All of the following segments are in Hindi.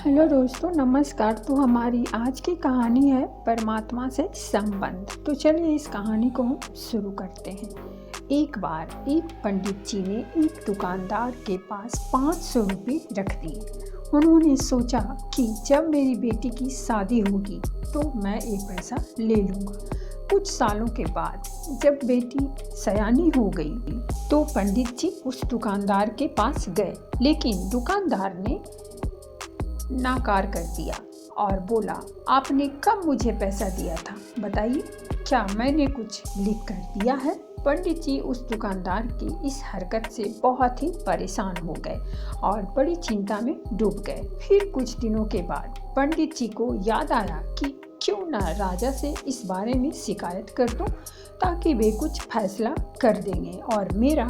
हेलो दोस्तों, नमस्कार। तो हमारी आज की कहानी है परमात्मा से संबंध। तो चलिए इस कहानी को हम शुरू करते हैं। एक बार एक पंडित जी ने एक दुकानदार के पास 500 रुपये रख दिए। उन्होंने सोचा कि जब मेरी बेटी की शादी होगी तो मैं एक पैसा ले लूँगा। कुछ सालों के बाद जब बेटी सयानी हो गई तो पंडित जी उस दुकानदार के पास गए, लेकिन दुकानदार ने नाकार कर दिया और बोला, आपने कब मुझे पैसा दिया था, बताइए, क्या मैंने कुछ लिख कर दिया है? पंडित जी उस दुकानदार की इस हरकत से बहुत ही परेशान हो गए और बड़ी चिंता में डूब गए। फिर कुछ दिनों के बाद पंडित जी को याद आया कि क्यों ना राजा से इस बारे में शिकायत कर दूं, ताकि वे कुछ फैसला कर देंगे और मेरा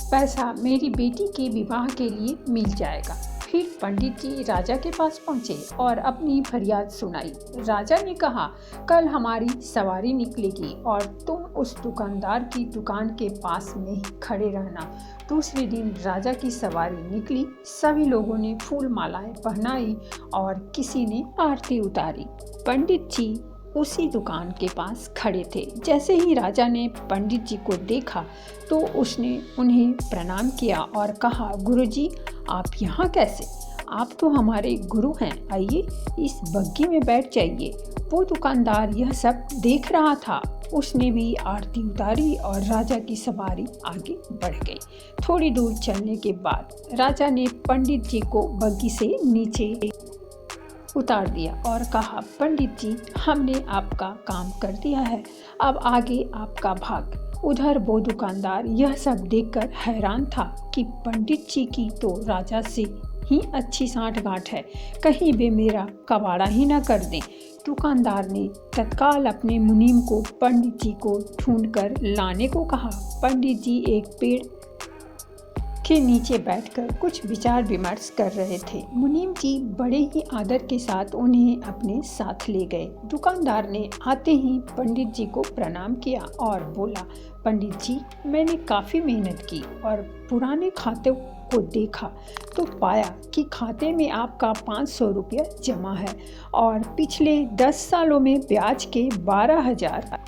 पैसा मेरी बेटी के विवाह के लिए मिल जाएगा। फिर पंडित जी राजा के पास पहुंचे और अपनी फरियाद सुनाई। राजा ने कहा, कल हमारी सवारी निकलेगी और तुम उस दुकानदार की दुकान के पास में ही खड़े रहना। दूसरे दिन राजा की सवारी निकली। सभी लोगों ने फूल मालाएं पहनाई और किसी ने आरती उतारी। पंडित जी उसी दुकान के पास खड़े थे। जैसे ही राजा ने पंडित जी को देखा तो उसने उन्हें प्रणाम किया और कहा, गुरुजी, आप यहाँ कैसे? आप तो हमारे गुरु हैं, आइए इस बग्गी में बैठ जाइए। वो दुकानदार यह सब देख रहा था। उसने भी आरती उतारी और राजा की सवारी आगे बढ़ गई। थोड़ी दूर चलने के बाद राजा ने पंडित जी को बग्गी से नीचे उतार दिया और कहा, पंडित जी, हमने आपका काम कर दिया है, अब आगे आपका भाग। उधर वो दुकानदार यह सब देखकर हैरान था कि पंडित जी की तो राजा से ही अच्छी सांठगांठ है, कहीं वे मेरा कबाड़ा ही ना कर दें। दुकानदार ने तत्काल अपने मुनीम को पंडित जी को ढूंढकर लाने को कहा। पंडित जी एक पेड़ के नीचे बैठकर कुछ विचार विमर्श कर रहे थे। मुनीम जी बड़े ही आदर के साथ उन्हें अपने साथ ले गए। दुकानदार ने आते ही पंडित जी को प्रणाम किया और बोला, पंडित जी, मैंने काफ़ी मेहनत की और पुराने खाते को देखा तो पाया कि खाते में आपका 500 रुपया जमा है और पिछले 10 सालों में ब्याज के 12,000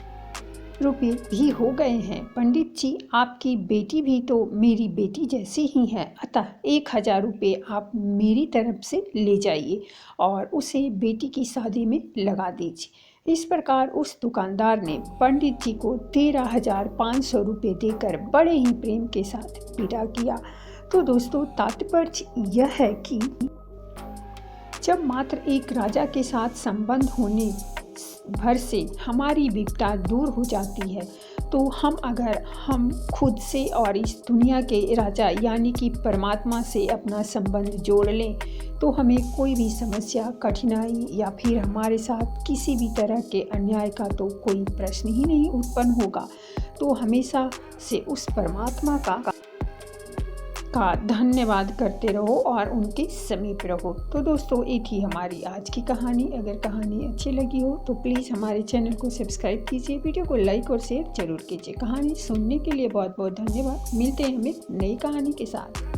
रुपये भी हो गए हैं। पंडित जी, आपकी बेटी भी तो मेरी बेटी जैसी ही है, अतः 1,000 रुपये आप मेरी तरफ से ले जाइए और उसे बेटी की शादी में लगा दीजिए। इस प्रकार उस दुकानदार ने पंडित जी को 13,500 रुपये देकर बड़े ही प्रेम के साथ विदा किया। तो दोस्तों, तात्पर्य यह है कि जब मात्र एक राजा के साथ संबंध होने भर से हमारी विपदा दूर हो जाती है तो हम खुद से और इस दुनिया के राजा यानी कि परमात्मा से अपना संबंध जोड़ लें तो हमें कोई भी समस्या, कठिनाई या फिर हमारे साथ किसी भी तरह के अन्याय का तो कोई प्रश्न ही नहीं उत्पन्न होगा। तो हमेशा से उस परमात्मा का धन्यवाद करते रहो और उनके समीप रहो। तो दोस्तों, ये थी हमारी आज की कहानी। अगर कहानी अच्छी लगी हो तो प्लीज़ हमारे चैनल को सब्सक्राइब कीजिए, वीडियो को लाइक और शेयर जरूर कीजिए। कहानी सुनने के लिए बहुत बहुत धन्यवाद। मिलते हैं हम एक नई कहानी के साथ।